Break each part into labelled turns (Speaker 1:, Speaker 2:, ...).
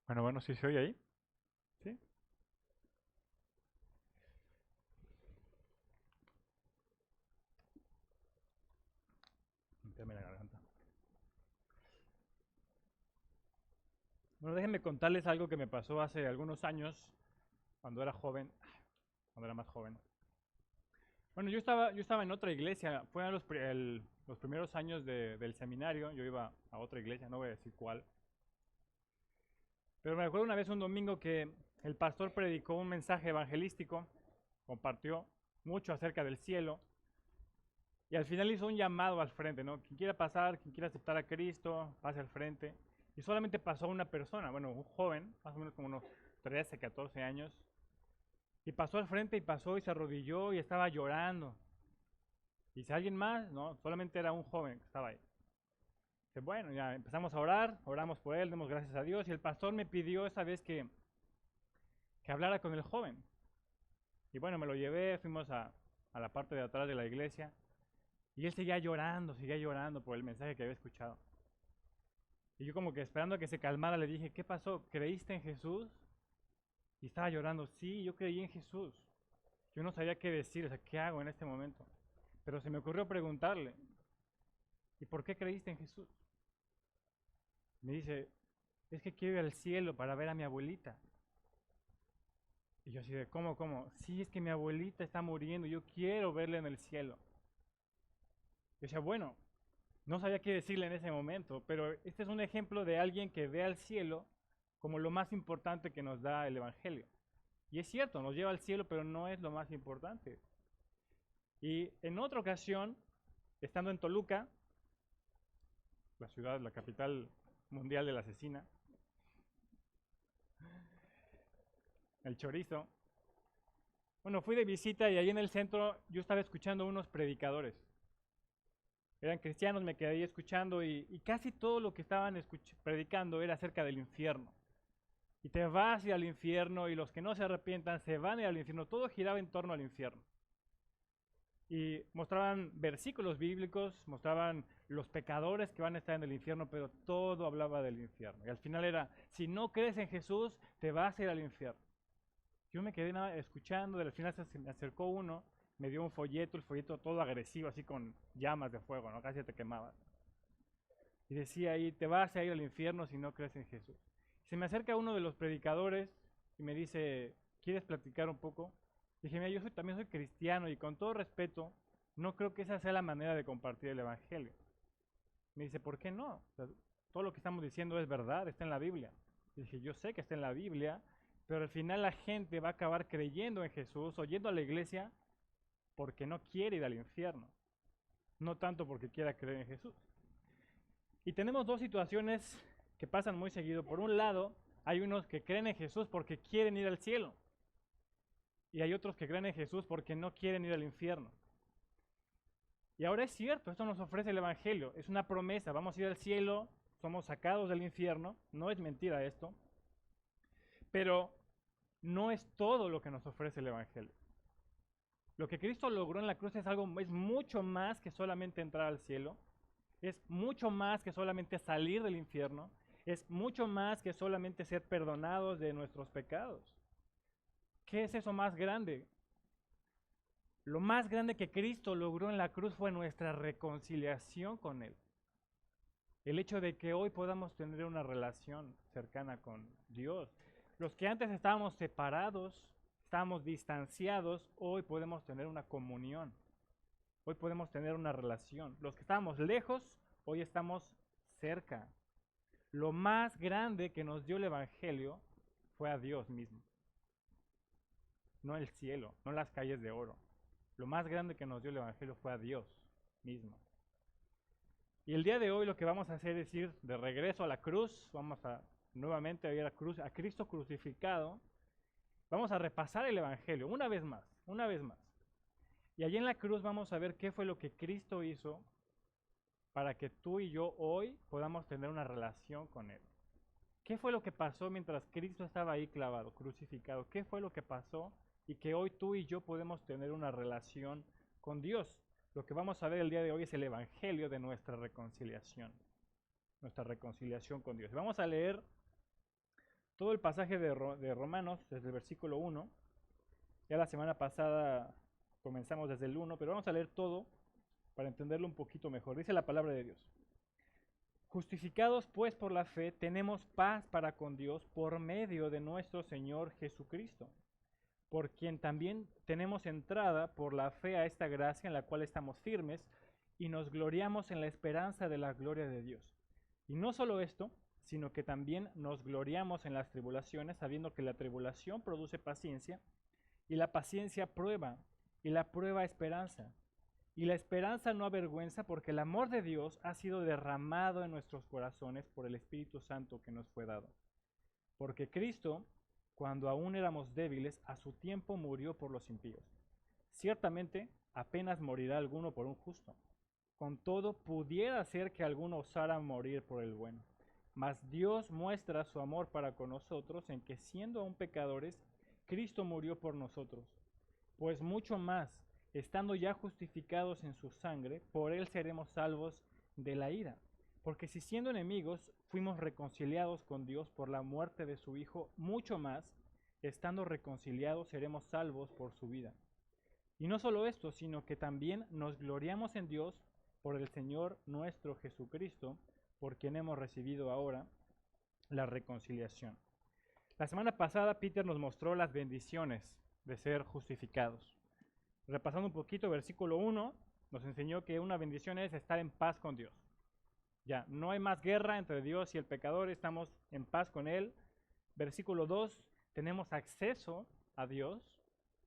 Speaker 1: Bueno, sí se oye ahí. Sí. Limpiarme la garganta. Bueno, déjenme contarles algo que me pasó hace algunos años, cuando era joven, cuando era más joven. Bueno, yo estaba en otra iglesia, fue los primeros años del seminario, yo iba a otra iglesia, no voy a decir cuál. Pero me acuerdo una vez un domingo que el pastor predicó un mensaje evangelístico, compartió mucho acerca del cielo, y al final hizo un llamado al frente, ¿no? Quien quiera pasar, quien quiera aceptar a Cristo, pase al frente. Y solamente pasó una persona, bueno, un joven, más o menos como unos 13, 14 años. Y pasó al frente y pasó y se arrodilló y estaba llorando. Y si alguien más, no, solamente era un joven que estaba ahí. Dice, bueno, ya empezamos a orar, oramos por él, demos gracias a Dios. Y el pastor me pidió esa vez que hablara con el joven. Y bueno, me lo llevé, fuimos a la parte de atrás de la iglesia. Y él seguía llorando por el mensaje que había escuchado. Y yo como que esperando a que se calmara le dije, ¿qué pasó? ¿Creíste en Jesús? Y estaba llorando, sí, yo creí en Jesús. Yo no sabía qué decir, o sea, ¿qué hago en este momento? Pero se me ocurrió preguntarle, ¿y por qué creíste en Jesús? Me dice, es que quiero ir al cielo para ver a mi abuelita. Y yo así de, ¿cómo? Sí, es que mi abuelita está muriendo, yo quiero verla en el cielo. Yo decía, bueno, no sabía qué decirle en ese momento, pero este es un ejemplo de alguien que ve al cielo como lo más importante que nos da el Evangelio. Y es cierto, nos lleva al cielo, pero no es lo más importante. Y en otra ocasión, estando en Toluca, la ciudad, la capital mundial de la cecina, el chorizo, bueno, fui de visita y ahí en el centro yo estaba escuchando unos predicadores. Eran cristianos, me quedé ahí escuchando y casi todo lo que estaban predicando era acerca del infierno. Y te vas a ir al infierno y los que no se arrepientan se van a ir al infierno. Todo giraba en torno al infierno. Y mostraban versículos bíblicos, mostraban los pecadores que van a estar en el infierno, pero todo hablaba del infierno. Y al final era, si no crees en Jesús, te vas a ir al infierno. Yo me quedé nada escuchando, al final se me acercó uno, me dio un folleto, el folleto todo agresivo, así con llamas de fuego, ¿no? Casi te quemabas. Y decía ahí, te vas a ir al infierno si no crees en Jesús. Se me acerca uno de los predicadores y me dice, ¿quieres platicar un poco? Dije, mira, también soy cristiano y con todo respeto, no creo que esa sea la manera de compartir el Evangelio. Me dice, ¿por qué no? O sea, todo lo que estamos diciendo es verdad, está en la Biblia. Y dije, yo sé que está en la Biblia, pero al final la gente va a acabar creyendo en Jesús o yendo a la iglesia porque no quiere ir al infierno, no tanto porque quiera creer en Jesús. Y tenemos dos situaciones que pasan muy seguido. Por un lado, hay unos que creen en Jesús porque quieren ir al cielo. Y hay otros que creen en Jesús porque no quieren ir al infierno. Y ahora es cierto, esto nos ofrece el Evangelio. Es una promesa, vamos a ir al cielo, somos sacados del infierno. No es mentira esto. Pero no es todo lo que nos ofrece el Evangelio. Lo que Cristo logró en la cruz es mucho más que solamente entrar al cielo. Es mucho más que solamente salir del infierno. Es mucho más que solamente ser perdonados de nuestros pecados. ¿Qué es eso más grande? Lo más grande que Cristo logró en la cruz fue nuestra reconciliación con Él. El hecho de que hoy podamos tener una relación cercana con Dios. Los que antes estábamos separados, estábamos distanciados, hoy podemos tener una comunión. Hoy podemos tener una relación. Los que estábamos lejos, hoy estamos cerca. Lo más grande que nos dio el Evangelio fue a Dios mismo, no el cielo, no las calles de oro. Lo más grande que nos dio el Evangelio fue a Dios mismo. Y el día de hoy lo que vamos a hacer es ir de regreso a la cruz, vamos a nuevamente a ir a Cristo crucificado, vamos a repasar el Evangelio una vez más. Y allí en la cruz vamos a ver qué fue lo que Cristo hizo para que tú y yo hoy podamos tener una relación con Él. ¿Qué fue lo que pasó mientras Cristo estaba ahí clavado, crucificado? ¿Qué fue lo que pasó y que hoy tú y yo podemos tener una relación con Dios? Lo que vamos a ver el día de hoy es el Evangelio de nuestra reconciliación con Dios. Vamos a leer todo el pasaje de Romanos, desde el versículo 1. Ya la semana pasada comenzamos desde el 1, pero vamos a leer todo para entenderlo un poquito mejor. Dice la palabra de Dios. Justificados pues por la fe, tenemos paz para con Dios por medio de nuestro Señor Jesucristo, por quien también tenemos entrada por la fe a esta gracia en la cual estamos firmes y nos gloriamos en la esperanza de la gloria de Dios. Y no solo esto, sino que también nos gloriamos en las tribulaciones, sabiendo que la tribulación produce paciencia, y la paciencia prueba, y la prueba esperanza. Y la esperanza no avergüenza, porque el amor de Dios ha sido derramado en nuestros corazones por el Espíritu Santo que nos fue dado. Porque Cristo, cuando aún éramos débiles, a su tiempo murió por los impíos. Ciertamente, apenas morirá alguno por un justo. Con todo, pudiera ser que alguno osara morir por el bueno. Mas Dios muestra su amor para con nosotros en que, siendo aún pecadores, Cristo murió por nosotros. Pues mucho más, estando ya justificados en su sangre, por él seremos salvos de la ira. Porque si siendo enemigos fuimos reconciliados con Dios por la muerte de su Hijo, mucho más, estando reconciliados seremos salvos por su vida. Y no solo esto, sino que también nos gloriamos en Dios por el Señor nuestro Jesucristo, por quien hemos recibido ahora la reconciliación. La semana pasada Peter nos mostró las bendiciones de ser justificados. Repasando un poquito, versículo 1 nos enseñó que una bendición es estar en paz con Dios. Ya, no hay más guerra entre Dios y el pecador, estamos en paz con Él. Versículo 2, tenemos acceso a Dios,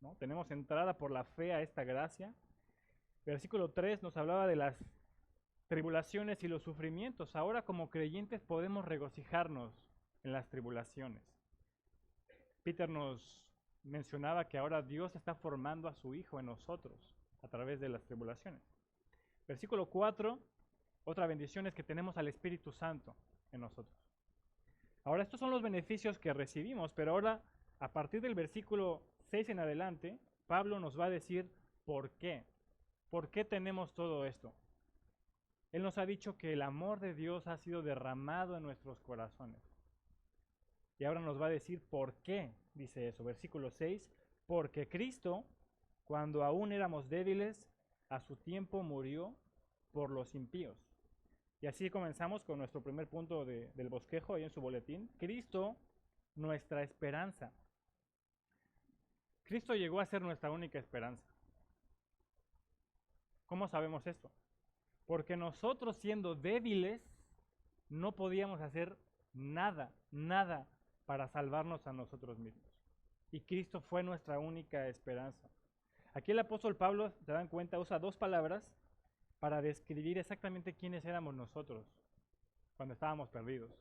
Speaker 1: ¿no? Tenemos entrada por la fe a esta gracia. Versículo 3 nos hablaba de las tribulaciones y los sufrimientos. Ahora como creyentes podemos regocijarnos en las tribulaciones. Peter nos mencionaba que ahora Dios está formando a su Hijo en nosotros a través de las tribulaciones. Versículo 4, otra bendición es que tenemos al Espíritu Santo en nosotros. Ahora estos son los beneficios que recibimos, pero ahora a partir del versículo 6 en adelante, Pablo nos va a decir por qué. ¿Por qué tenemos todo esto? Él nos ha dicho que el amor de Dios ha sido derramado en nuestros corazones. Y ahora nos va a decir por qué dice eso. Versículo 6, porque Cristo, cuando aún éramos débiles, a su tiempo murió por los impíos. Y así comenzamos con nuestro primer punto del bosquejo ahí en su boletín. Cristo, nuestra esperanza. Cristo llegó a ser nuestra única esperanza. ¿Cómo sabemos esto? Porque nosotros siendo débiles no podíamos hacer nada para salvarnos a nosotros mismos. Y Cristo fue nuestra única esperanza. Aquí el apóstol Pablo, se dan cuenta, usa dos palabras para describir exactamente quiénes éramos nosotros cuando estábamos perdidos.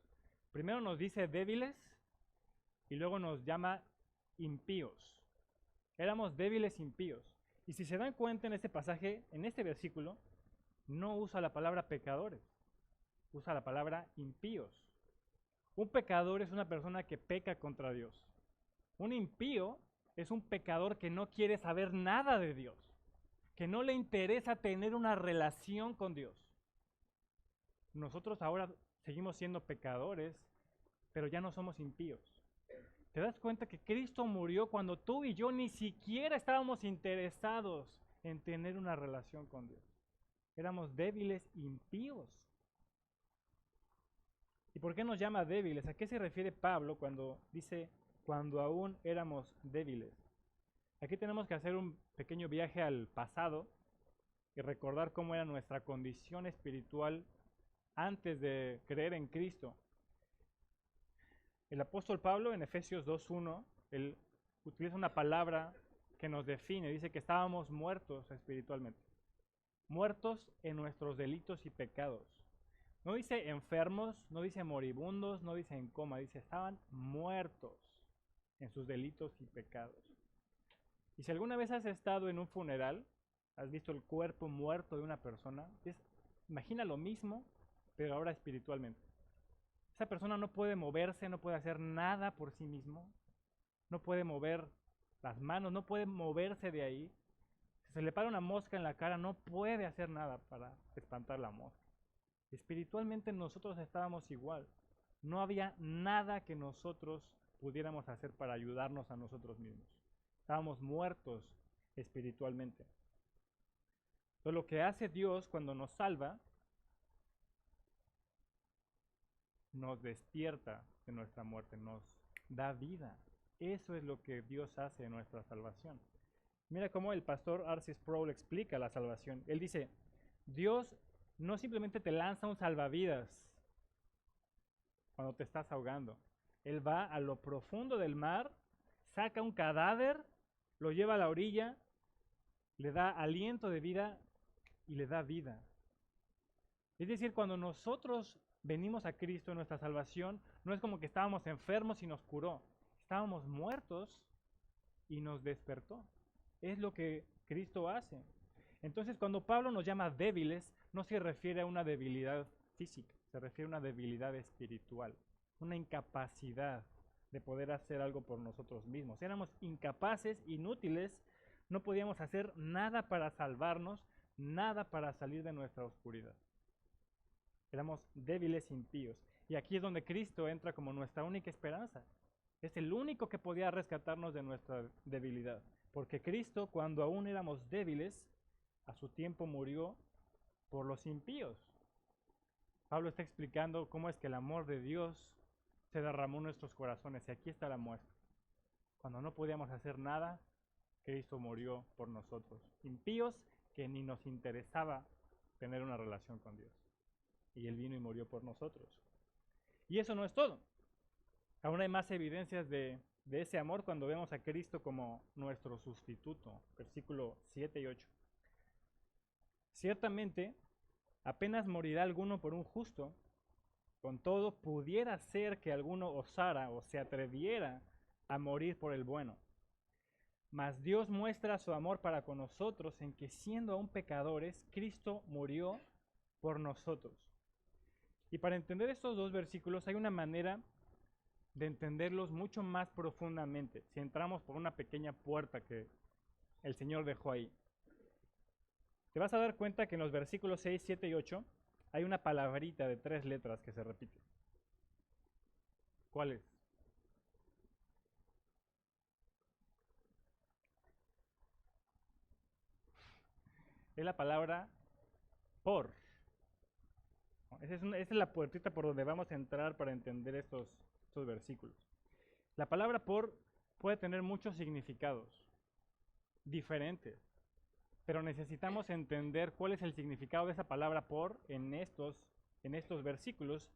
Speaker 1: Primero nos dice débiles y luego nos llama impíos. Éramos débiles impíos. Y si se dan cuenta en este pasaje, en este versículo, no usa la palabra pecadores, usa la palabra impíos. Un pecador es una persona que peca contra Dios. Un impío es un pecador que no quiere saber nada de Dios, que no le interesa tener una relación con Dios. Nosotros ahora seguimos siendo pecadores, pero ya no somos impíos. ¿Te das cuenta que Cristo murió cuando tú y yo ni siquiera estábamos interesados en tener una relación con Dios? Éramos débiles, impíos. ¿Y por qué nos llama débiles? ¿A qué se refiere Pablo cuando dice cuando aún éramos débiles? Aquí tenemos que hacer un pequeño viaje al pasado y recordar cómo era nuestra condición espiritual antes de creer en Cristo. El apóstol Pablo en Efesios 2:1, él utiliza una palabra que nos define, dice que estábamos muertos espiritualmente, muertos en nuestros delitos y pecados. No dice enfermos, no dice moribundos, no dice en coma, dice estaban muertos en sus delitos y pecados. Y si alguna vez has estado en un funeral, has visto el cuerpo muerto de una persona, imagina lo mismo, pero ahora espiritualmente. Esa persona no puede moverse, no puede hacer nada por sí mismo, no puede mover las manos, no puede moverse de ahí. Si se le para una mosca en la cara, no puede hacer nada para espantar la mosca. Espiritualmente nosotros estábamos igual. No había nada que nosotros pudiéramos hacer para ayudarnos a nosotros mismos. Estábamos muertos espiritualmente. Entonces, lo que hace Dios cuando nos salva, nos despierta de nuestra muerte, nos da vida. Eso es lo que Dios hace en nuestra salvación. Mira cómo el pastor R.C. Sproul explica la salvación. Él dice, Dios no simplemente te lanza un salvavidas cuando te estás ahogando. Él va a lo profundo del mar, saca un cadáver, lo lleva a la orilla, le da aliento de vida y le da vida. Es decir, cuando nosotros venimos a Cristo en nuestra salvación, no es como que estábamos enfermos y nos curó. Estábamos muertos y nos despertó. Es lo que Cristo hace. Entonces, cuando Pablo nos llama débiles, no se refiere a una debilidad física, se refiere a una debilidad espiritual, una incapacidad de poder hacer algo por nosotros mismos. Éramos incapaces, inútiles, no podíamos hacer nada para salvarnos, nada para salir de nuestra oscuridad. Éramos débiles, impíos. Y aquí es donde Cristo entra como nuestra única esperanza. Es el único que podía rescatarnos de nuestra debilidad. Porque Cristo, cuando aún éramos débiles, a su tiempo murió por los impíos. Pablo está explicando cómo es que el amor de Dios se derramó en nuestros corazones. Y aquí está la muestra. Cuando no podíamos hacer nada, Cristo murió por nosotros. Impíos que ni nos interesaba tener una relación con Dios. Y Él vino y murió por nosotros. Y eso no es todo. Aún hay más evidencias de ese amor cuando vemos a Cristo como nuestro sustituto. Versículo 7 y 8. Ciertamente, apenas morirá alguno por un justo, con todo pudiera ser que alguno osara o se atreviera a morir por el bueno. Mas Dios muestra su amor para con nosotros en que siendo aún pecadores, Cristo murió por nosotros. Y para entender estos dos versículos hay una manera de entenderlos mucho más profundamente, si entramos por una pequeña puerta que el Señor dejó ahí. Te vas a dar cuenta que en los versículos 6, 7 y 8 hay una palabrita de 3 letras que se repite. ¿Cuál es? Es la palabra por. Esa es la puertita por donde vamos a entrar para entender estos versículos. La palabra por puede tener muchos significados diferentes, pero necesitamos entender cuál es el significado de esa palabra por en estos versículos,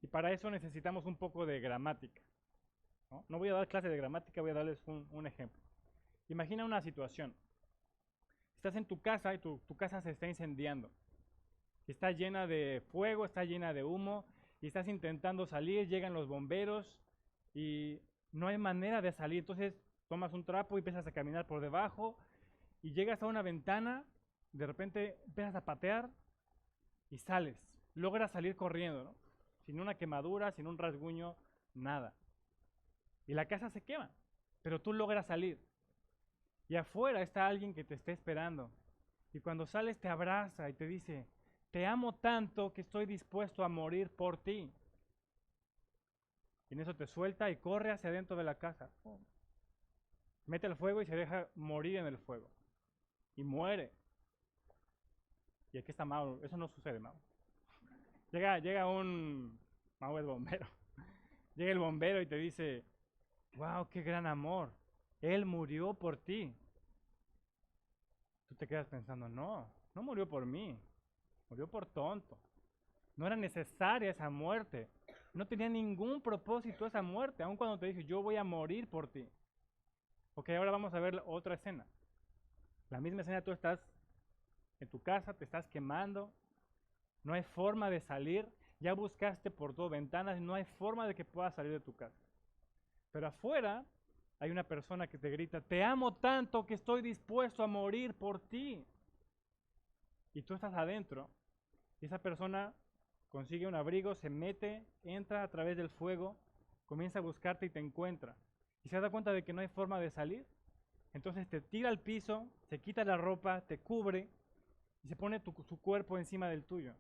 Speaker 1: y para eso necesitamos un poco de gramática. No voy a dar clase de gramática, voy a darles un ejemplo. Imagina una situación. Estás en tu casa y tu casa se está incendiando. Está llena de fuego, está llena de humo, y estás intentando salir, llegan los bomberos y no hay manera de salir. Entonces tomas un trapo y empiezas a caminar por debajo y llegas a una ventana, de repente empiezas a patear y sales. Logras salir corriendo, ¿no? Sin una quemadura, sin un rasguño, nada. Y la casa se quema, pero tú logras salir. Y afuera está alguien que te está esperando. Y cuando sales te abraza y te dice, te amo tanto que estoy dispuesto a morir por ti. Y en eso te suelta y corre hacia adentro de la casa. Mete el fuego y se deja morir en el fuego. Y muere. Y aquí está Mau. Eso no sucede, Mau. Llega un... Mau es bombero. Llega el bombero y te dice, wow, qué gran amor. Él murió por ti. Tú te quedas pensando, no murió por mí. Murió por tonto. No era necesaria esa muerte. No tenía ningún propósito esa muerte, aun cuando te dice, yo voy a morir por ti. Ok, ahora vamos a ver otra escena. La misma escena, tú estás en tu casa, te estás quemando, no hay forma de salir, ya buscaste por 2 ventanas, no hay forma de que puedas salir de tu casa. Pero afuera hay una persona que te grita, te amo tanto que estoy dispuesto a morir por ti. Y tú estás adentro, y esa persona consigue un abrigo, se mete, entra a través del fuego, comienza a buscarte y te encuentra. Y se da cuenta de que no hay forma de salir. Entonces te tira al piso, se quita la ropa, te cubre y se pone su cuerpo encima del tuyo.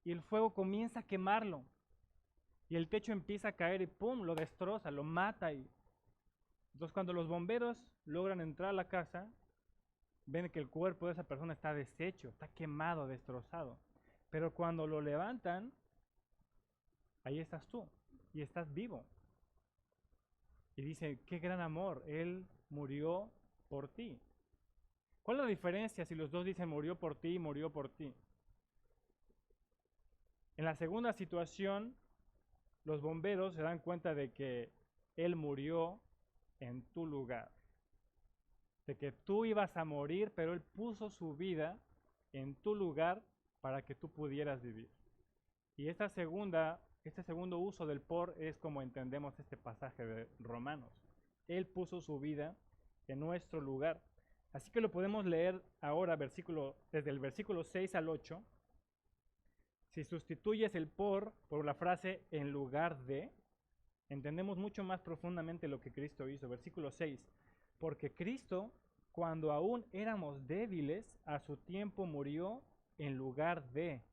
Speaker 1: Y el fuego comienza a quemarlo. y el techo empieza a caer y ¡pum! Lo destroza, lo mata. Entonces cuando los bomberos logran entrar a la casa, ven que el cuerpo de esa persona está deshecho, está quemado, destrozado. Pero cuando lo levantan, ahí estás tú y estás vivo. Y dice, qué gran amor, Él murió por ti. ¿Cuál es la diferencia si los dos dicen murió por ti y murió por ti? En la segunda situación, los bomberos se dan cuenta de que Él murió en tu lugar. De que tú ibas a morir, pero Él puso su vida en tu lugar para que tú pudieras vivir. Y este segundo uso del por es como entendemos este pasaje de Romanos. Él puso su vida en nuestro lugar. Así que lo podemos leer ahora desde el versículo 6 al 8. Si sustituyes el por la frase en lugar de, entendemos mucho más profundamente lo que Cristo hizo. Versículo 6. Porque Cristo, cuando aún éramos débiles, a su tiempo murió en lugar de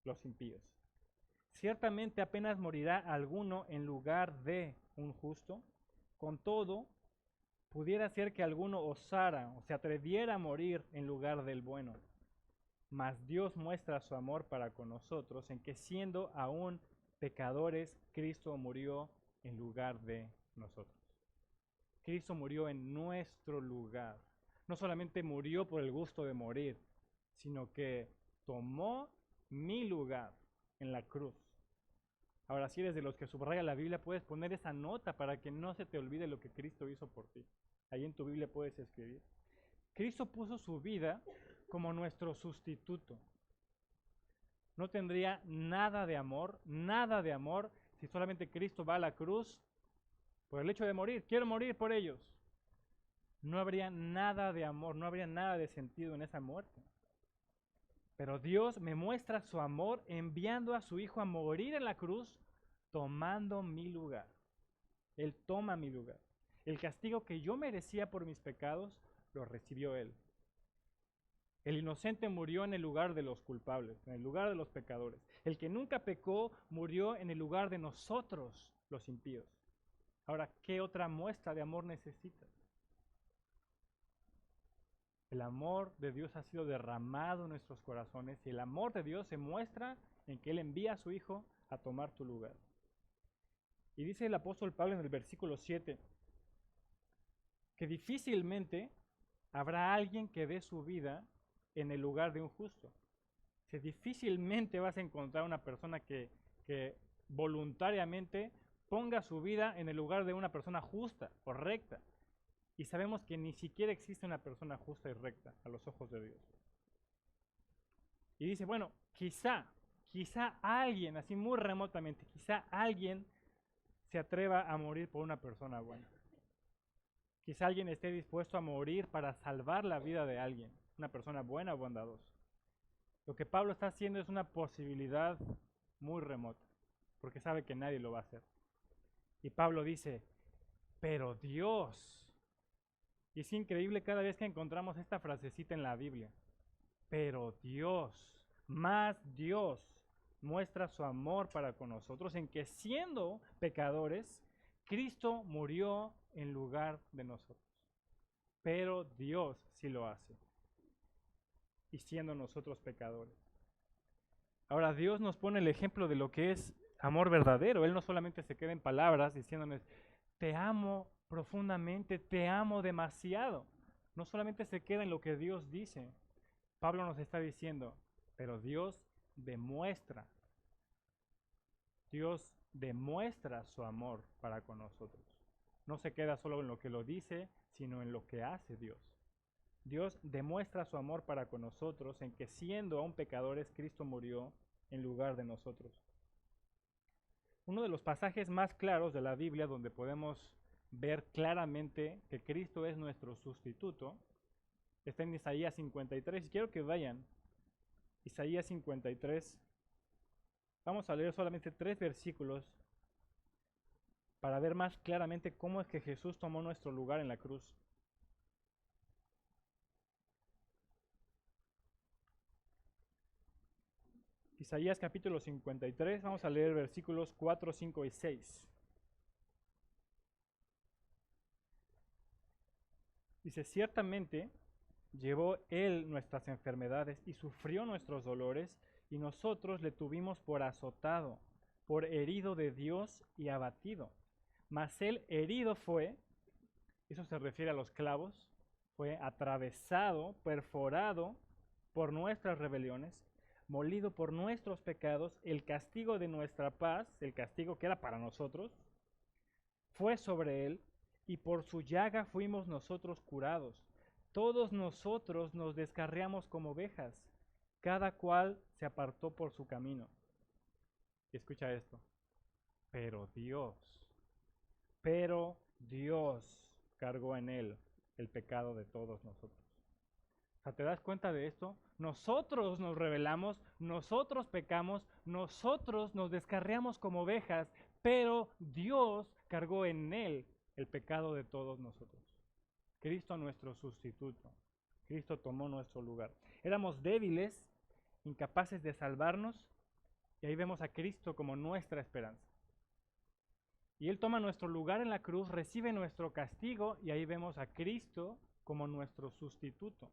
Speaker 1: los impíos. Ciertamente apenas morirá alguno en lugar de un justo. Con todo, pudiera ser que alguno osara o se atreviera a morir en lugar del bueno. Mas Dios muestra su amor para con nosotros en que siendo aún pecadores, Cristo murió en lugar de nosotros. Cristo murió en nuestro lugar. No solamente murió por el gusto de morir, sino que tomó mi lugar en la cruz. Ahora, si eres de los que subraya la Biblia, puedes poner esa nota para que no se te olvide lo que Cristo hizo por ti. Ahí en tu Biblia puedes escribir. Cristo puso su vida como nuestro sustituto. No tendría nada de amor, si solamente Cristo va a la cruz por el hecho de morir. Quiero morir por ellos. No habría nada de amor, no habría nada de sentido en esa muerte. Pero Dios me muestra su amor enviando a su Hijo a morir en la cruz, tomando mi lugar. Él toma mi lugar. El castigo que yo merecía por mis pecados, lo recibió Él. El inocente murió en el lugar de los culpables, en el lugar de los pecadores. El que nunca pecó murió en el lugar de nosotros, los impíos. Ahora, ¿qué otra muestra de amor necesitas? El amor de Dios ha sido derramado en nuestros corazones y el amor de Dios se muestra en que Él envía a su Hijo a tomar tu lugar. Y dice el apóstol Pablo en el versículo 7 que difícilmente habrá alguien que dé su vida en el lugar de un justo. Que difícilmente vas a encontrar una persona que voluntariamente ponga su vida en el lugar de una persona justa o recta. Y sabemos que ni siquiera existe una persona justa y recta a los ojos de Dios. Y dice, bueno, quizá alguien, así muy remotamente, quizá alguien se atreva a morir por una persona buena. Quizá alguien esté dispuesto a morir para salvar la vida de alguien, una persona buena o bondadosa. Lo que Pablo está haciendo es una posibilidad muy remota, porque sabe que nadie lo va a hacer. Y Pablo dice, pero Dios. Y es increíble cada vez que encontramos esta frasecita en la Biblia. Pero Dios, más Dios, muestra su amor para con nosotros en que siendo pecadores, Cristo murió en lugar de nosotros. Pero Dios sí lo hace. Y siendo nosotros pecadores. Ahora Dios nos pone el ejemplo de lo que es amor verdadero. Él no solamente se queda en palabras diciéndonos, te amo profundamente, te amo demasiado. No solamente se queda en lo que Dios dice. Pablo nos está diciendo, pero Dios demuestra su amor para con nosotros. No se queda solo en lo que lo dice, sino en lo que hace Dios. Dios demuestra su amor para con nosotros en que siendo aún pecadores, Cristo murió en lugar de nosotros. Uno de los pasajes más claros de la Biblia donde podemos ver claramente que Cristo es nuestro sustituto está en Isaías 53. Y quiero que vayan. Isaías 53. Vamos a leer solamente 3 versículos para ver más claramente cómo es que Jesús tomó nuestro lugar en la cruz. Isaías capítulo 53, vamos a leer versículos 4, 5 y 6. Dice, ciertamente llevó Él nuestras enfermedades y sufrió nuestros dolores, y nosotros le tuvimos por azotado, por herido de Dios y abatido. Mas Él herido fue, eso se refiere a los clavos, fue atravesado, perforado por nuestras rebeliones, molido por nuestros pecados, el castigo de nuestra paz, el castigo que era para nosotros, fue sobre Él, y por su llaga fuimos nosotros curados. Todos nosotros nos descarriamos como ovejas, cada cual se apartó por su camino. Y escucha esto, pero Dios cargó en Él el pecado de todos nosotros. O sea, ¿te das cuenta de esto? Nosotros nos rebelamos, nosotros pecamos, nosotros nos descarriamos como ovejas, pero Dios cargó en Él el pecado de todos nosotros. Cristo nuestro sustituto. Cristo tomó nuestro lugar. Éramos débiles, incapaces de salvarnos, y ahí vemos a Cristo como nuestra esperanza. Y Él toma nuestro lugar en la cruz, recibe nuestro castigo, y ahí vemos a Cristo como nuestro sustituto.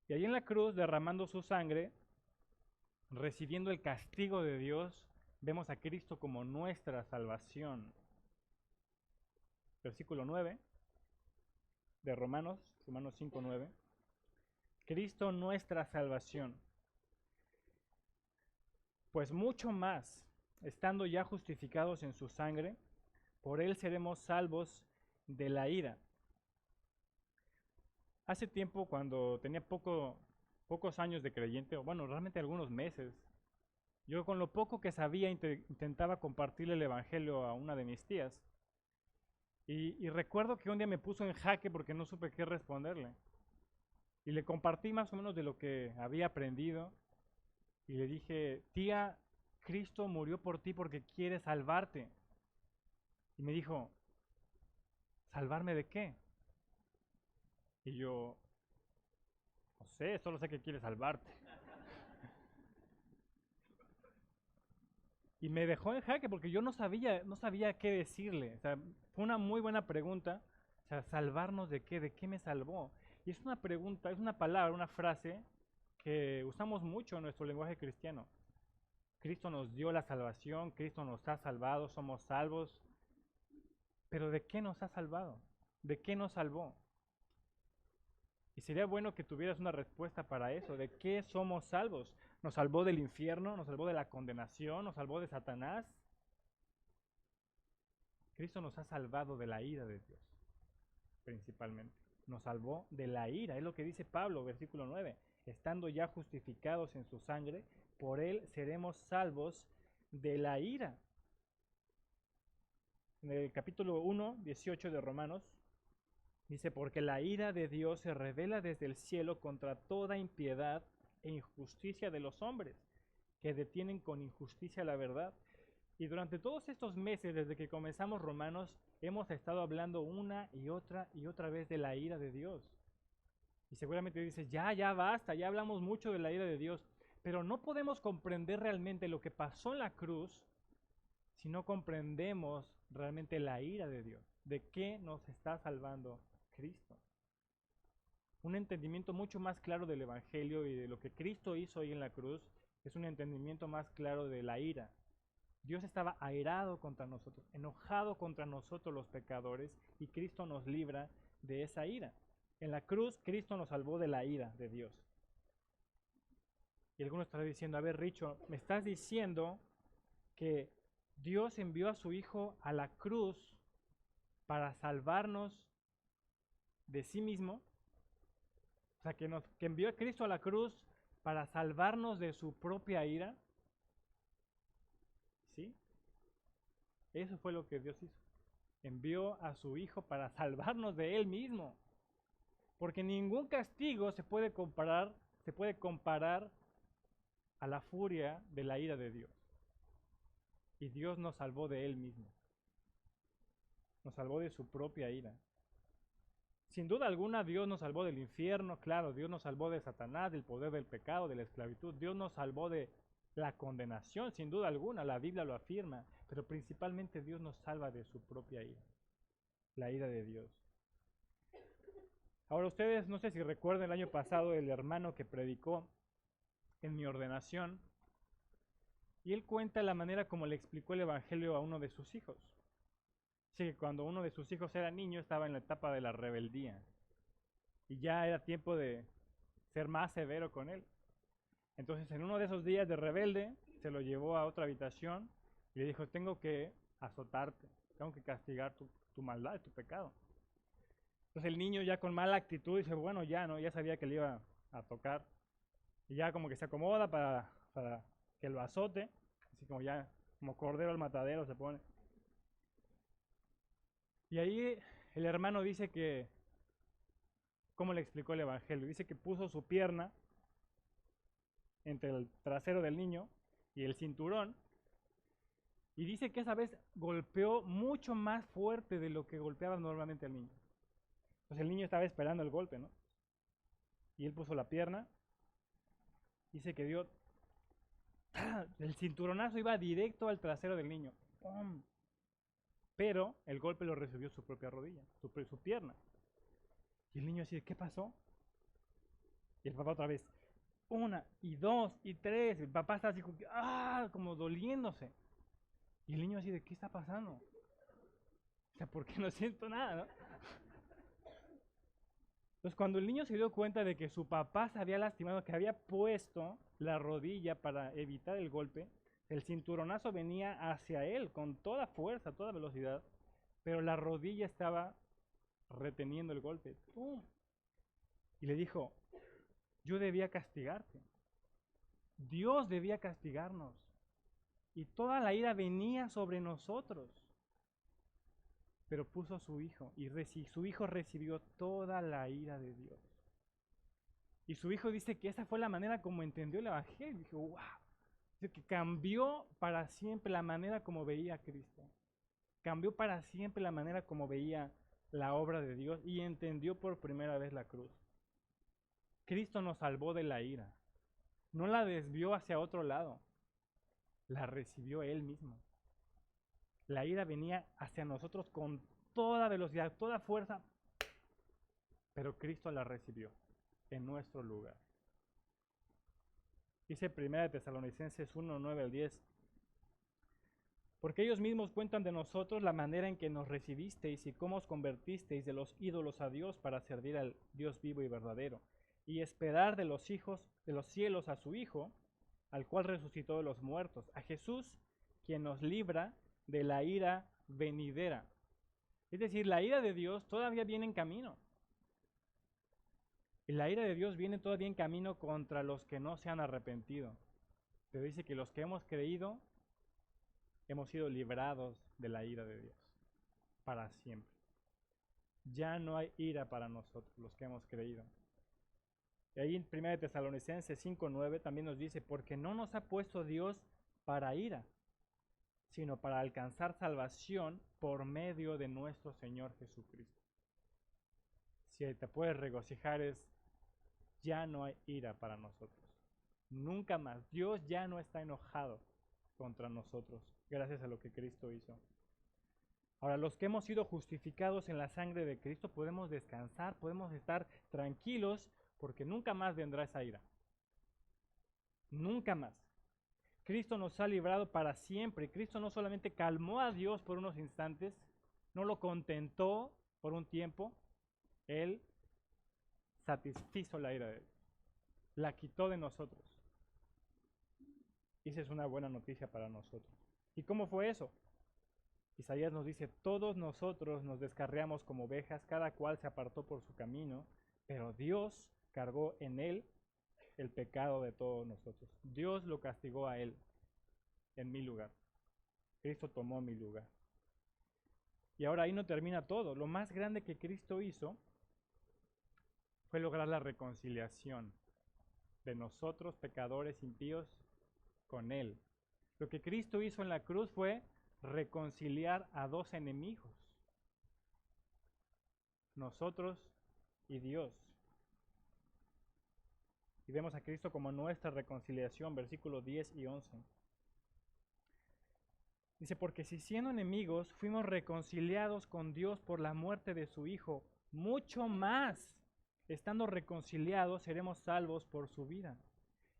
Speaker 1: Y ahí en la cruz, derramando su sangre, recibiendo el castigo de Dios, vemos a Cristo como nuestra salvación. Versículo 9 de Romanos 5:9. Cristo nuestra salvación. Pues mucho más, estando ya justificados en su sangre, por Él seremos salvos de la ira. Hace tiempo, cuando tenía pocos años de creyente, o bueno, realmente algunos meses, yo con lo poco que sabía intentaba compartirle el evangelio a una de mis tías. Y recuerdo que un día me puso en jaque porque no supe qué responderle. Y le compartí más o menos de lo que había aprendido. Y le dije, tía, Cristo murió por ti porque quiere salvarte. Y me dijo, ¿salvarme de qué? Y yo, no sé, solo sé que quiere salvarte. Y me dejó en jaque porque yo no sabía qué decirle. O sea, fue una muy buena pregunta. O sea, ¿salvarnos de qué? ¿De qué me salvó? Y es una pregunta, es una palabra, una frase que usamos mucho en nuestro lenguaje cristiano. Cristo nos dio la salvación, Cristo nos ha salvado, somos salvos. Pero ¿de qué nos ha salvado? ¿De qué nos salvó? Y sería bueno que tuvieras una respuesta para eso. ¿De qué somos salvos? ¿Nos salvó del infierno? ¿Nos salvó de la condenación? ¿Nos salvó de Satanás? Cristo nos ha salvado de la ira de Dios, principalmente. Nos salvó de la ira. Es lo que dice Pablo, versículo 9. Estando ya justificados en su sangre, por Él seremos salvos de la ira. En el capítulo 1, 18 de Romanos, dice, porque la ira de Dios se revela desde el cielo contra toda impiedad e injusticia de los hombres, que detienen con injusticia la verdad. Y durante todos estos meses, desde que comenzamos Romanos, hemos estado hablando una y otra vez de la ira de Dios. Y seguramente dices, ya basta, ya hablamos mucho de la ira de Dios, pero no podemos comprender realmente lo que pasó en la cruz si no comprendemos realmente la ira de Dios. ¿De qué nos está salvando Cristo? Un entendimiento mucho más claro del Evangelio y de lo que Cristo hizo ahí en la cruz es un entendimiento más claro de la ira. Dios estaba airado contra nosotros, enojado contra nosotros los pecadores, y Cristo nos libra de esa ira. En la cruz, Cristo nos salvó de la ira de Dios. Y algunos estarán diciendo, a ver, Richo, ¿me estás diciendo que Dios envió a su Hijo a la cruz para salvarnos de sí mismo? O sea, que envió a Cristo a la cruz para salvarnos de su propia ira. ¿Sí? Eso fue lo que Dios hizo. Envió a su Hijo para salvarnos de Él mismo. Porque ningún castigo se puede comparar a la furia de la ira de Dios. Y Dios nos salvó de Él mismo. Nos salvó de su propia ira. Sin duda alguna, Dios nos salvó del infierno, claro, Dios nos salvó de Satanás, del poder del pecado, de la esclavitud, Dios nos salvó de la condenación, sin duda alguna, la Biblia lo afirma, pero principalmente Dios nos salva de su propia ira, la ira de Dios. Ahora ustedes, no sé si recuerdan el año pasado el hermano que predicó en mi ordenación, y él cuenta la manera como le explicó el Evangelio a uno de sus hijos. Dice que cuando uno de sus hijos era niño estaba en la etapa de la rebeldía, y ya era tiempo de ser más severo con él. Entonces en uno de esos días de rebelde se lo llevó a otra habitación y le dijo, tengo que azotarte, tengo que castigar tu maldad, tu pecado. Entonces el niño ya con mala actitud dice, bueno, ya no, ya sabía que le iba a tocar. Y ya como que se acomoda para que lo azote, así como ya, como cordero al matadero se pone. Y ahí el hermano dice que, ¿cómo le explicó el Evangelio? Dice que puso su pierna entre el trasero del niño y el cinturón, y dice que esa vez golpeó mucho más fuerte de lo que golpeaba normalmente al niño. Pues el niño estaba esperando el golpe, ¿no? Y él puso la pierna, dice que dio, el cinturonazo iba directo al trasero del niño, ¡pum! Pero el golpe lo recibió su propia rodilla, su pierna. Y el niño así, ¿qué pasó? Y el papá otra vez, una, y dos, y tres. El papá está así como doliéndose. Y el niño así de, ¿qué está pasando? O sea, ¿por qué no siento nada, no? Entonces, cuando el niño se dio cuenta de que su papá se había lastimado, que había puesto la rodilla para evitar el golpe, el cinturonazo venía hacia él con toda fuerza, toda velocidad, pero la rodilla estaba reteniendo el golpe. ¡Pum! Y le dijo, yo debía castigarte. Dios debía castigarnos. Y toda la ira venía sobre nosotros. Pero puso a su hijo y su hijo recibió toda la ira de Dios. Y su hijo dice que esa fue la manera como entendió el Evangelio. Dijo, wow. Dice que cambió para siempre la manera como veía a Cristo. Cambió para siempre la manera como veía la obra de Dios y entendió por primera vez la cruz. Cristo nos salvó de la ira. No la desvió hacia otro lado. La recibió Él mismo. La ira venía hacia nosotros con toda velocidad, toda fuerza, pero Cristo la recibió en nuestro lugar. Dice 1 Tesalonicenses 1, 9 al 10. Porque ellos mismos cuentan de nosotros la manera en que nos recibisteis y cómo os convertisteis de los ídolos a Dios para servir al Dios vivo y verdadero, y esperar de los cielos a su Hijo, al cual resucitó de los muertos, a Jesús, quien nos libra de la ira venidera. Es decir, la ira de Dios todavía viene en camino. Y la ira de Dios viene todavía en camino contra los que no se han arrepentido. Pero dice que los que hemos creído, hemos sido librados de la ira de Dios para siempre. Ya no hay ira para nosotros, los que hemos creído. Y ahí en 1 Tesalonicenses 5:9 también nos dice, porque no nos ha puesto Dios para ira, sino para alcanzar salvación por medio de nuestro Señor Jesucristo. Si te puedes regocijar es, ya no hay ira para nosotros. Nunca más. Dios ya no está enojado contra nosotros, gracias a lo que Cristo hizo. Ahora, los que hemos sido justificados en la sangre de Cristo podemos descansar, podemos estar tranquilos, porque nunca más vendrá esa ira. Nunca más. Cristo nos ha librado para siempre. Cristo no solamente calmó a Dios por unos instantes, no lo contentó por un tiempo, Él satisfizo la ira de Dios, la quitó de nosotros. Y esa es una buena noticia para nosotros. ¿Y cómo fue eso? Isaías nos dice, todos nosotros nos descarriamos como ovejas, cada cual se apartó por su camino, pero Dios cargó en él el pecado de todos nosotros. Dios lo castigó a él en mi lugar. Cristo tomó mi lugar. Y ahora ahí no termina todo. Lo más grande que Cristo hizo fue lograr la reconciliación de nosotros, pecadores impíos, con Él. Lo que Cristo hizo en la cruz fue reconciliar a dos enemigos. Nosotros y Dios. Y vemos a Cristo como nuestra reconciliación, versículos 10 y 11. Dice, porque si siendo enemigos fuimos reconciliados con Dios por la muerte de su Hijo, mucho más, estando reconciliados, seremos salvos por su vida.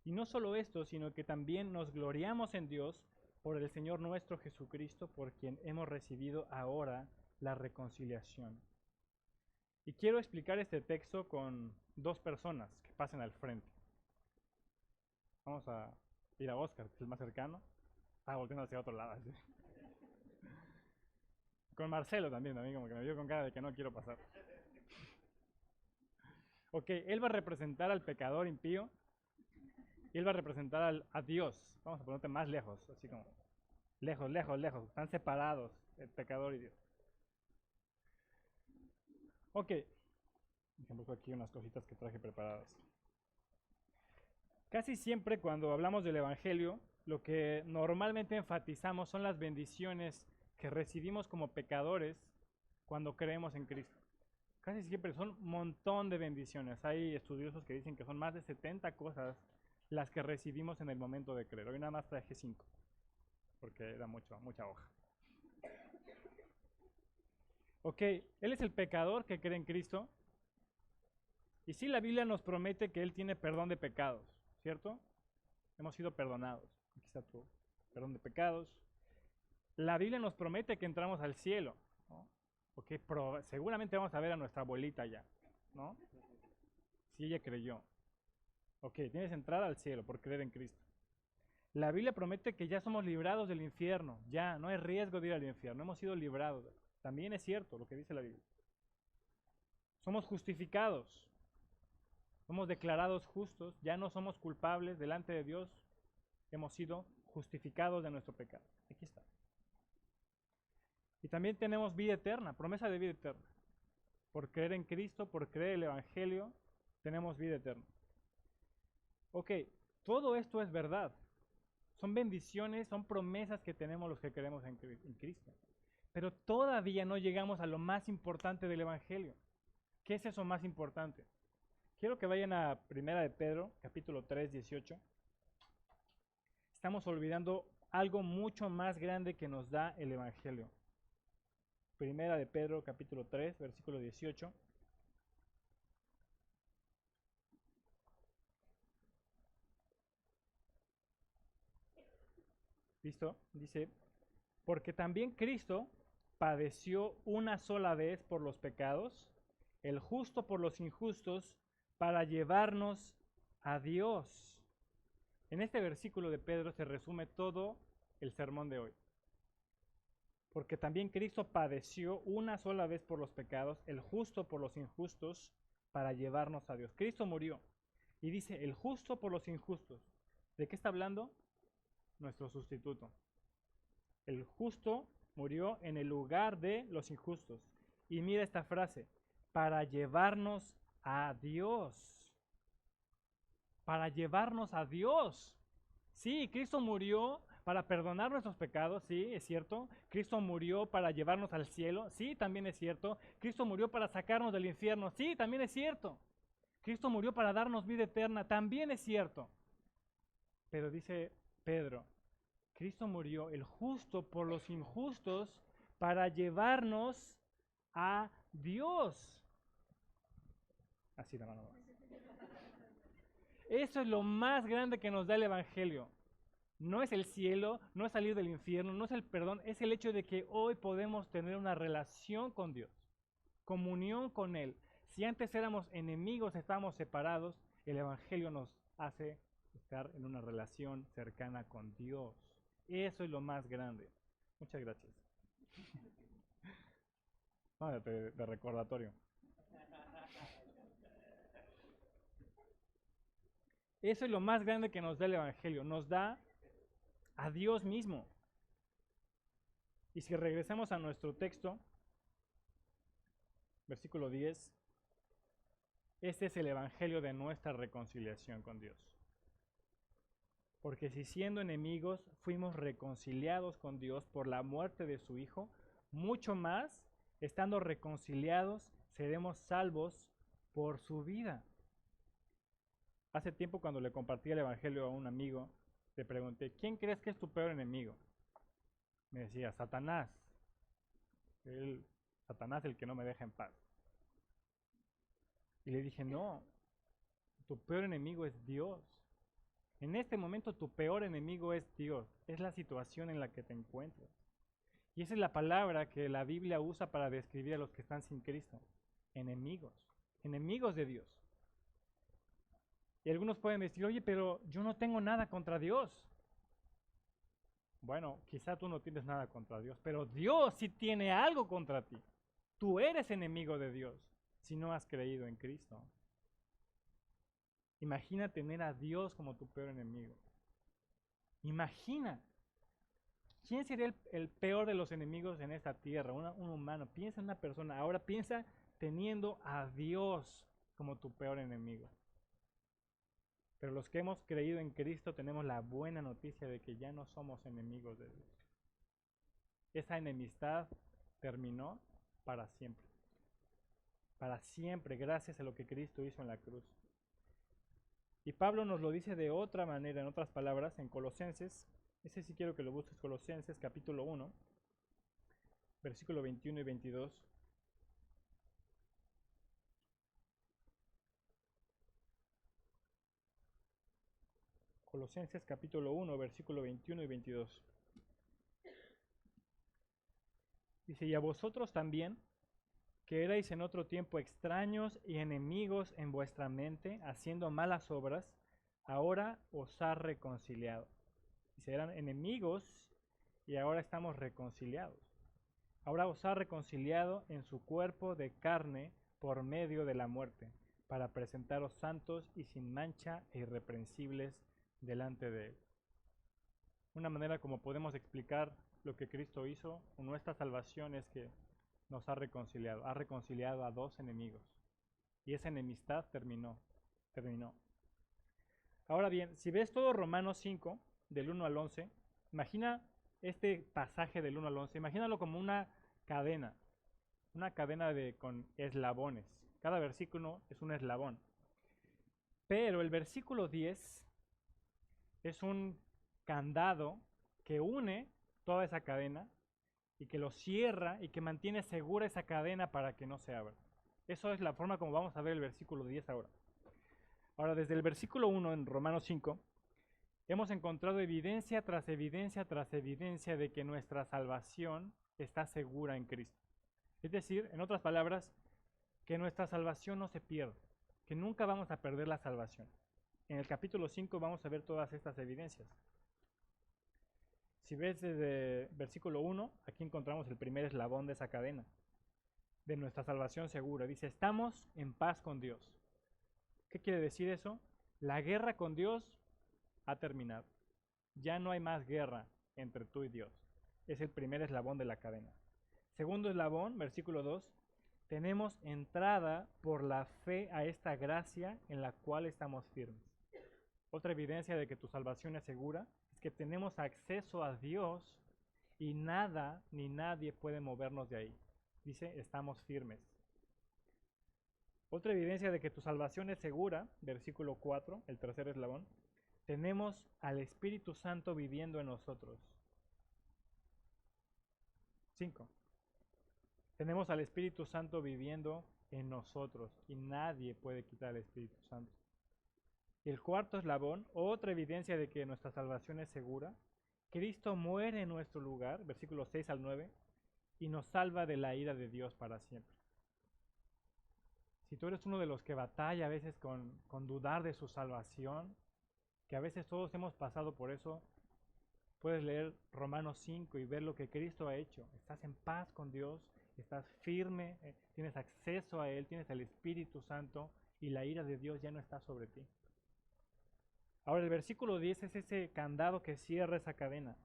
Speaker 1: Y no solo esto, sino que también nos gloriamos en Dios por el Señor nuestro Jesucristo, por quien hemos recibido ahora la reconciliación. Y quiero explicar este texto con dos personas que pasen al frente. Vamos a ir a Oscar, que es el más cercano. Volteando hacia otro lado. ¿Sí? Con Marcelo también, como que me vio con cara de que no quiero pasar. Ok, él va a representar al pecador impío y él va a representar a Dios. Vamos a ponerte más lejos, así como lejos, lejos, lejos. Están separados el pecador y Dios. Ok, dejemos aquí unas cositas que traje preparadas. Casi siempre cuando hablamos del Evangelio, lo que normalmente enfatizamos son las bendiciones que recibimos como pecadores cuando creemos en Cristo. Casi siempre son un montón de bendiciones. Hay estudiosos que dicen que son más de 70 cosas las que recibimos en el momento de creer. Hoy nada más traje 5, porque era mucha hoja. Ok, Él es el pecador que cree en Cristo. Y sí, la Biblia nos promete que Él tiene perdón de pecados, ¿cierto? Hemos sido perdonados. Aquí está tu perdón de pecados. La Biblia nos promete que entramos al cielo, ¿no? Porque seguramente vamos a ver a nuestra abuelita ya, ¿no? Si ella creyó. Ok, tienes entrada al cielo por creer en Cristo. La Biblia promete que ya somos librados del infierno, ya no hay riesgo de ir al infierno, hemos sido librados. También es cierto lo que dice la Biblia. Somos justificados, somos declarados justos, ya no somos culpables delante de Dios, hemos sido justificados de nuestro pecado. Aquí está. Y también tenemos vida eterna, promesa de vida eterna. Por creer en Cristo, por creer en el Evangelio, tenemos vida eterna. Ok, todo esto es verdad. Son bendiciones, son promesas que tenemos los que creemos en Cristo. Pero todavía no llegamos a lo más importante del Evangelio. ¿Qué es eso más importante? Quiero que vayan a 1 de Pedro, capítulo 3, 18. Estamos olvidando algo mucho más grande que nos da el Evangelio. 1 de Pedro, capítulo 3, versículo 18. ¿Listo? Dice, porque también Cristo padeció una sola vez por los pecados, el justo por los injustos, para llevarnos a Dios. En este versículo de Pedro se resume todo el sermón de hoy. Porque también Cristo padeció una sola vez por los pecados, el justo por los injustos, para llevarnos a Dios. Cristo murió. Y dice, el justo por los injustos. ¿De qué está hablando? Nuestro sustituto. El justo murió en el lugar de los injustos. Y mira esta frase, para llevarnos a Dios. Para llevarnos a Dios. Sí, Cristo murió para perdonar nuestros pecados, sí, es cierto. Cristo murió para llevarnos al cielo, sí, también es cierto. Cristo murió para sacarnos del infierno, sí, también es cierto. Cristo murió para darnos vida eterna, también es cierto. Pero dice Pedro, Cristo murió, el justo por los injustos, para llevarnos a Dios. Así la mano. Eso es lo más grande que nos da el Evangelio. No es el cielo, no es salir del infierno, no es el perdón, es el hecho de que hoy podemos tener una relación con Dios, comunión con Él. Si antes éramos enemigos, estábamos separados, el Evangelio nos hace estar en una relación cercana con Dios. Eso es lo más grande. Muchas gracias. De recordatorio. Eso es lo más grande que nos da el Evangelio. Nos da a Dios mismo. Y si regresamos a nuestro texto, versículo 10, este es el Evangelio de nuestra reconciliación con Dios. Porque si siendo enemigos fuimos reconciliados con Dios por la muerte de su Hijo, mucho más, estando reconciliados, seremos salvos por su vida. Hace tiempo cuando le compartí el Evangelio a un amigo, le pregunté, ¿quién crees que es tu peor enemigo? Me decía, Satanás. Satanás el que no me deja en paz. Y le dije, no, tu peor enemigo es Dios. En este momento tu peor enemigo es Dios, es la situación en la que te encuentras. Y esa es la palabra que la Biblia usa para describir a los que están sin Cristo. Enemigos, enemigos de Dios. Y algunos pueden decir, oye, pero yo no tengo nada contra Dios. Bueno, quizá tú no tienes nada contra Dios, pero Dios sí tiene algo contra ti. Tú eres enemigo de Dios si no has creído en Cristo. Imagina tener a Dios como tu peor enemigo. Imagina. ¿Quién sería el peor de los enemigos en esta tierra? Un humano. Piensa en una persona. Ahora piensa teniendo a Dios como tu peor enemigo. Pero los que hemos creído en Cristo tenemos la buena noticia de que ya no somos enemigos de Dios. Esa enemistad terminó para siempre. Para siempre, gracias a lo que Cristo hizo en la cruz. Y Pablo nos lo dice de otra manera, en otras palabras, en Colosenses. Ese sí quiero que lo busques, Colosenses capítulo 1, versículo 21 y 22. Colosenses capítulo 1, versículo 21 y 22. Dice, y a vosotros también, que erais en otro tiempo extraños y enemigos en vuestra mente, haciendo malas obras, ahora os ha reconciliado. Dice, eran enemigos y ahora estamos reconciliados. Ahora os ha reconciliado en su cuerpo de carne por medio de la muerte, para presentaros santos y sin mancha e irreprensibles delante de Él. Una manera como podemos explicar lo que Cristo hizo con nuestra salvación es que nos ha reconciliado a dos enemigos. Y esa enemistad terminó. Ahora bien, si ves todo Romanos 5, del 1 al 11, imagina este pasaje del 1 al 11, imagínalo como una cadena con eslabones. Cada versículo es un eslabón. Pero el versículo 10 es un candado que une toda esa cadena y que lo cierra y que mantiene segura esa cadena para que no se abra. Eso es la forma como vamos a ver el versículo 10 ahora. Ahora, desde el versículo 1 en Romanos 5, hemos encontrado evidencia tras evidencia tras evidencia de que nuestra salvación está segura en Cristo. Es decir, en otras palabras, que nuestra salvación no se pierde, que nunca vamos a perder la salvación. En el capítulo 5 vamos a ver todas estas evidencias. Si ves desde versículo 1, aquí encontramos el primer eslabón de esa cadena, de nuestra salvación segura. Dice, estamos en paz con Dios. ¿Qué quiere decir eso? La guerra con Dios ha terminado. Ya no hay más guerra entre tú y Dios. Es el primer eslabón de la cadena. Segundo eslabón, versículo 2, tenemos entrada por la fe a esta gracia en la cual estamos firmes. Otra evidencia de que tu salvación es segura es que tenemos acceso a Dios y nada ni nadie puede movernos de ahí. Dice, estamos firmes. Otra evidencia de que tu salvación es segura, versículo 4, el tercer eslabón, tenemos al Espíritu Santo viviendo en nosotros. 5. Tenemos al Espíritu Santo viviendo en nosotros y nadie puede quitar al Espíritu Santo. Y el cuarto eslabón, otra evidencia de que nuestra salvación es segura, Cristo muere en nuestro lugar, versículos 6 al 9, y nos salva de la ira de Dios para siempre. Si tú eres uno de los que batalla a veces con dudar de su salvación, que a veces todos hemos pasado por eso, puedes leer Romanos 5 y ver lo que Cristo ha hecho. Estás en paz con Dios, estás firme, tienes acceso a Él, tienes el Espíritu Santo y la ira de Dios ya no está sobre ti. Ahora el versículo 10 es ese candado que cierra esa cadena.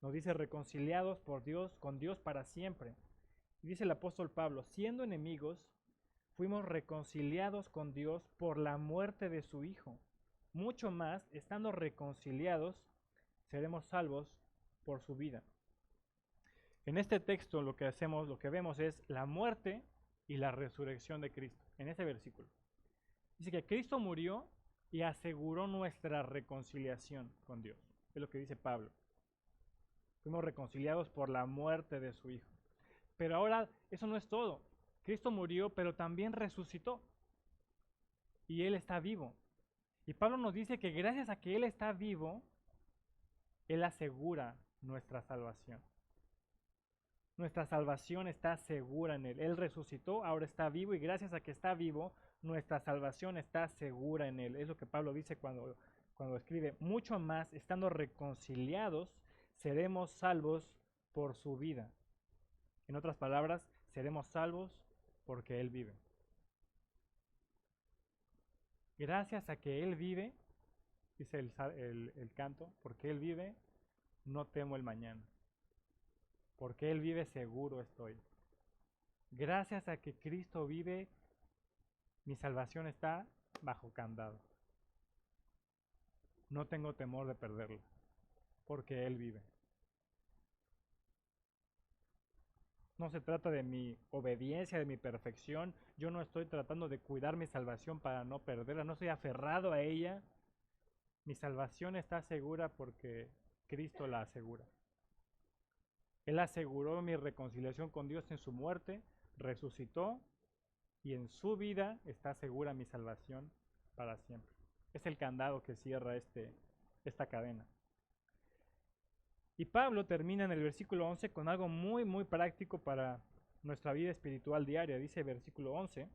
Speaker 1: Nos dice reconciliados por Dios, con Dios para siempre. Y dice el apóstol Pablo, siendo enemigos, fuimos reconciliados con Dios por la muerte de su Hijo. Mucho más, estando reconciliados, seremos salvos por su vida. En este texto lo que vemos es la muerte y la resurrección de Cristo. En ese versículo dice que Cristo murió y aseguró nuestra reconciliación con Dios. Es lo que dice Pablo. Fuimos reconciliados por la muerte de su Hijo. Pero ahora eso no es todo. Cristo murió, pero también resucitó. Y Él está vivo. Y Pablo nos dice que gracias a que Él está vivo, Él asegura nuestra salvación. Nuestra salvación está segura en Él. Él resucitó, ahora está vivo y gracias a que está vivo, nuestra salvación está segura en Él. Es lo que Pablo dice cuando escribe, mucho más, estando reconciliados, seremos salvos por su vida. En otras palabras, seremos salvos porque Él vive. Gracias a que Él vive, dice el canto, porque Él vive, no temo el mañana. Porque Él vive, seguro estoy. Gracias a que Cristo vive, mi salvación está bajo candado. No tengo temor de perderla, porque Él vive. No se trata de mi obediencia, de mi perfección. Yo no estoy tratando de cuidar mi salvación para no perderla. No estoy aferrado a ella. Mi salvación está segura porque Cristo la asegura. Él aseguró mi reconciliación con Dios en su muerte, resucitó y en su vida está segura mi salvación para siempre. Es el candado que cierra esta cadena. Y Pablo termina en el versículo 11 con algo muy, muy práctico para nuestra vida espiritual diaria. Dice el versículo 11,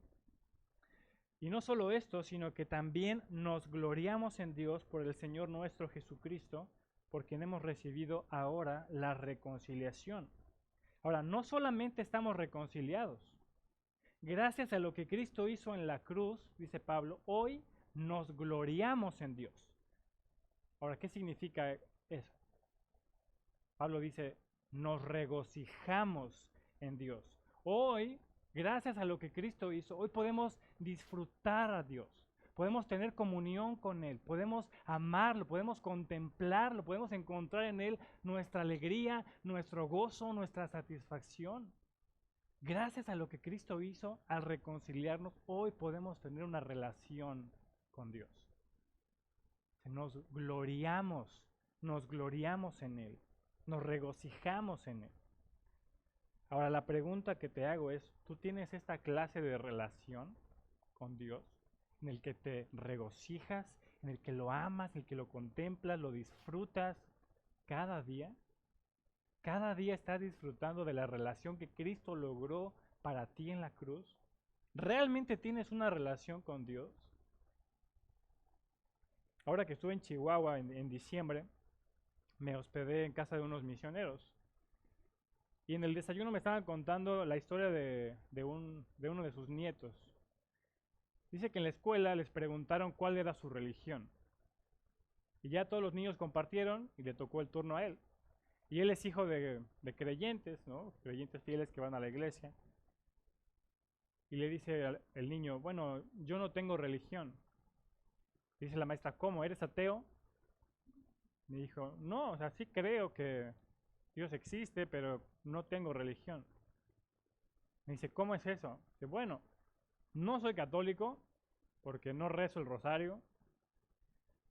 Speaker 1: y no solo esto, sino que también nos gloriamos en Dios por el Señor nuestro Jesucristo, por quien hemos recibido ahora la reconciliación. Ahora, no solamente estamos reconciliados, gracias a lo que Cristo hizo en la cruz, dice Pablo, hoy nos gloriamos en Dios. Ahora, ¿qué significa eso? Pablo dice, nos regocijamos en Dios. Hoy, gracias a lo que Cristo hizo, hoy podemos disfrutar a Dios. Podemos tener comunión con Él, podemos amarlo, podemos contemplarlo, podemos encontrar en Él nuestra alegría, nuestro gozo, nuestra satisfacción. Gracias a lo que Cristo hizo, al reconciliarnos, hoy podemos tener una relación con Dios. Nos gloriamos en Él, nos regocijamos en Él. Ahora la pregunta que te hago es, ¿tú tienes esta clase de relación con Dios en el que te regocijas, en el que lo amas, en el que lo contemplas, lo disfrutas cada día? ¿Cada día estás disfrutando de la relación que Cristo logró para ti en la cruz? ¿Realmente tienes una relación con Dios? Ahora que estuve en Chihuahua en diciembre, me hospedé en casa de unos misioneros. Y en el desayuno me estaban contando la historia de uno de sus nietos. Dice que en la escuela les preguntaron cuál era su religión. Y ya todos los niños compartieron y le tocó el turno a él. Y él es hijo de creyentes, ¿no? Creyentes fieles que van a la iglesia. Y le dice el niño, bueno, yo no tengo religión. Dice la maestra, ¿cómo? ¿Eres ateo? Me dijo, no, o sea, sí creo que Dios existe, pero no tengo religión. Me dice, ¿cómo es eso? Dice, bueno, no soy católico porque no rezo el rosario.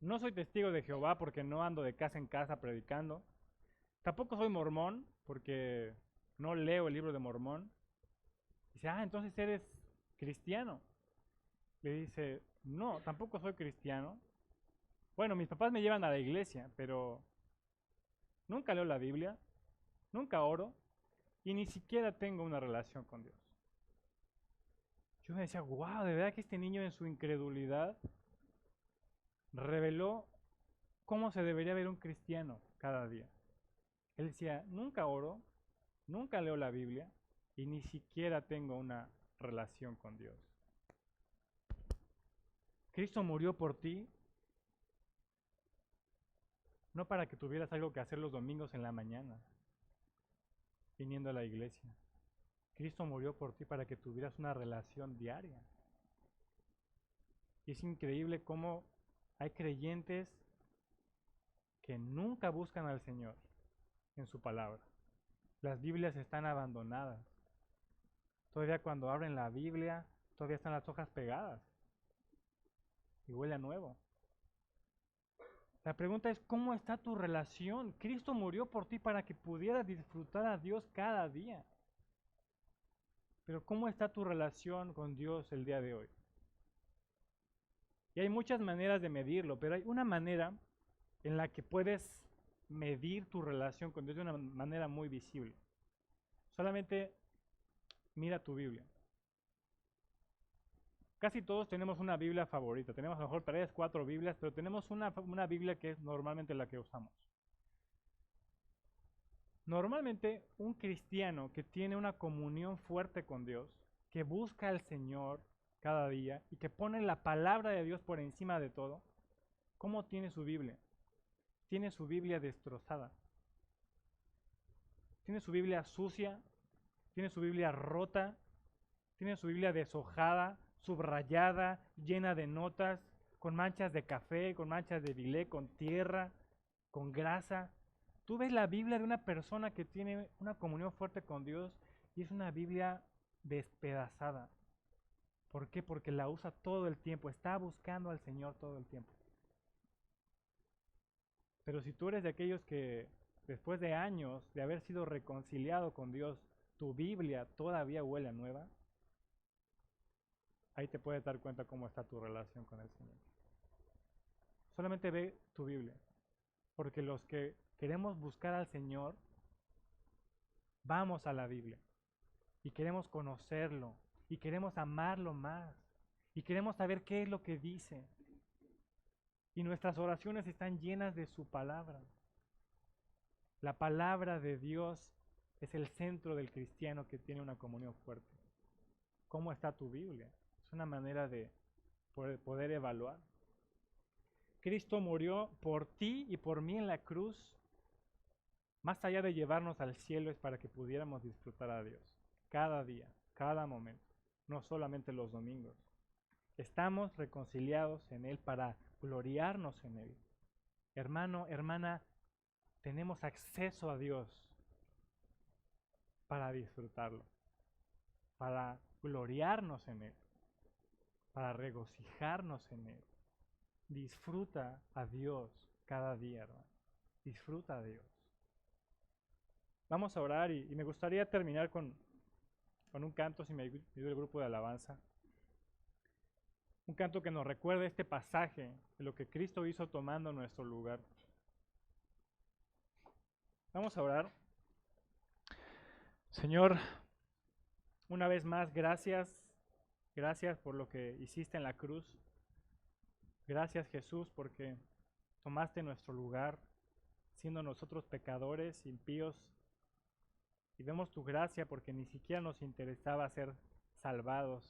Speaker 1: No soy testigo de Jehová porque no ando de casa en casa predicando. Tampoco soy mormón porque no leo el libro de Mormón. Dice, entonces eres cristiano. Le dice, no, tampoco soy cristiano. Bueno, mis papás me llevan a la iglesia, pero nunca leo la Biblia, nunca oro y ni siquiera tengo una relación con Dios. Yo me decía, wow, de verdad que este niño en su incredulidad reveló cómo se debería ver un cristiano cada día. Él decía, nunca oro, nunca leo la Biblia y ni siquiera tengo una relación con Dios. Cristo murió por ti, no para que tuvieras algo que hacer los domingos en la mañana, viniendo a la iglesia. Cristo murió por ti para que tuvieras una relación diaria. Y es increíble cómo hay creyentes que nunca buscan al Señor en su palabra. Las Biblias están abandonadas. Todavía cuando abren la Biblia, todavía están las hojas pegadas y huele a nuevo. La pregunta es, ¿cómo está tu relación? Cristo murió por ti para que pudieras disfrutar a Dios cada día. Pero ¿cómo está tu relación con Dios el día de hoy? Y hay muchas maneras de medirlo, pero hay una manera en la que puedes medir tu relación con Dios de una manera muy visible. Solamente mira tu Biblia. Casi todos tenemos una Biblia favorita. Tenemos a lo mejor 3, 4 Biblias, pero tenemos una Biblia que es normalmente la que usamos. Normalmente un cristiano que tiene una comunión fuerte con Dios, que busca al Señor cada día y que pone la palabra de Dios por encima de todo, ¿cómo tiene su Biblia? Tiene su Biblia destrozada. Tiene su Biblia sucia, tiene su Biblia rota, tiene su Biblia deshojada, subrayada, llena de notas, con manchas de café, con manchas de bilé, con tierra, con grasa. Tú ves la Biblia de una persona que tiene una comunión fuerte con Dios y es una Biblia despedazada. ¿Por qué? Porque la usa todo el tiempo, está buscando al Señor todo el tiempo. Pero si tú eres de aquellos que después de años de haber sido reconciliado con Dios, tu Biblia todavía huele a nueva, ahí te puedes dar cuenta cómo está tu relación con el Señor. Solamente ve tu Biblia, porque los que queremos buscar al Señor, vamos a la Biblia y queremos conocerlo y queremos amarlo más y queremos saber qué es lo que dice. Y nuestras oraciones están llenas de su palabra. La palabra de Dios es el centro del cristiano que tiene una comunión fuerte. ¿Cómo está tu Biblia? Es una manera de poder evaluar. Cristo murió por ti y por mí en la cruz. Más allá de llevarnos al cielo es para que pudiéramos disfrutar a Dios. Cada día, cada momento. No solamente los domingos. Estamos reconciliados en Él para gloriarnos en Él. Hermano, hermana, tenemos acceso a Dios para disfrutarlo, para gloriarnos en Él, para regocijarnos en Él. Disfruta a Dios cada día, hermano. Disfruta a Dios. Vamos a orar y me gustaría terminar con un canto, si me ayuda el grupo de alabanza. Un canto que nos recuerde este pasaje de lo que Cristo hizo tomando nuestro lugar. Vamos a orar. Señor, una vez más, gracias. Gracias por lo que hiciste en la cruz. Gracias, Jesús, porque tomaste nuestro lugar, siendo nosotros pecadores, impíos. Y vemos tu gracia porque ni siquiera nos interesaba ser salvados,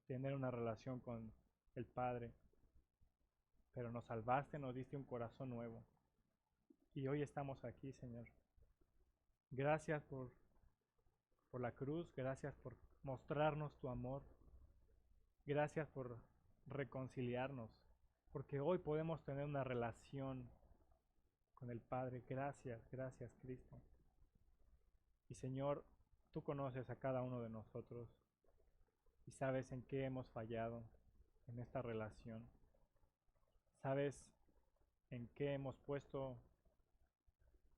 Speaker 1: tener una relación con el Padre. Pero nos salvaste, nos diste un corazón nuevo. Y hoy estamos aquí, Señor. Gracias por la cruz, gracias por mostrarnos tu amor. Gracias por reconciliarnos, porque hoy podemos tener una relación con el Padre. Gracias, gracias, Cristo. Y Señor, tú conoces a cada uno de nosotros y sabes en qué hemos fallado en esta relación. Sabes en qué hemos puesto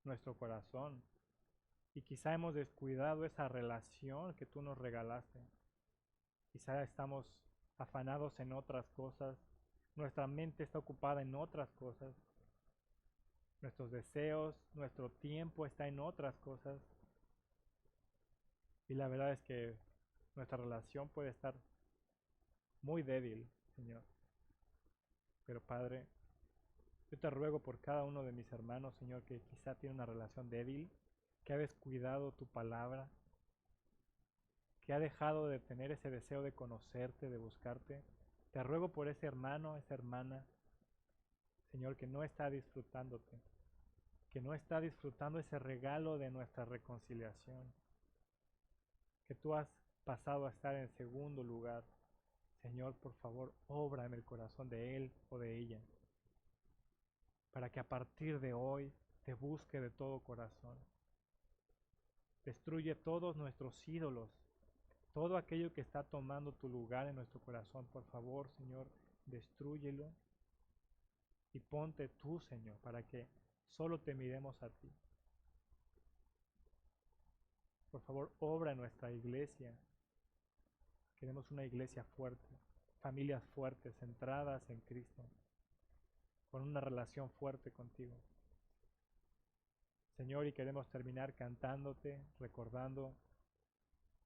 Speaker 1: nuestro corazón y quizá hemos descuidado esa relación que tú nos regalaste. Quizá estamos afanados en otras cosas, nuestra mente está ocupada en otras cosas, nuestros deseos, nuestro tiempo está en otras cosas. Y la verdad es que nuestra relación puede estar muy débil, Señor. Pero Padre, yo te ruego por cada uno de mis hermanos, Señor, que quizá tiene una relación débil, que ha descuidado tu palabra, que ha dejado de tener ese deseo de conocerte, de buscarte. Te ruego por ese hermano, esa hermana, Señor, que no está disfrutándote, que no está disfrutando ese regalo de nuestra reconciliación, que tú has pasado a estar en segundo lugar. Señor, por favor, obra en el corazón de él o de ella, para que a partir de hoy te busque de todo corazón. Destruye todos nuestros ídolos, Todo aquello que está tomando tu lugar en nuestro corazón, por favor, Señor, destrúyelo y ponte tú, Señor, para que solo te miremos a ti. Por favor, obra en nuestra iglesia. Queremos una iglesia fuerte, familias fuertes, centradas en Cristo, con una relación fuerte contigo. Señor, y queremos terminar cantándote, recordando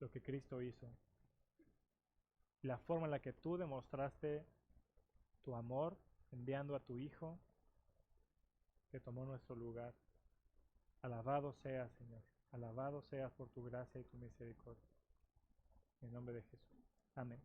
Speaker 1: lo que Cristo hizo, la forma en la que tú demostraste tu amor enviando a tu Hijo que tomó nuestro lugar. Alabado seas, Señor, alabado seas por tu gracia y tu misericordia. En nombre de Jesús. Amén.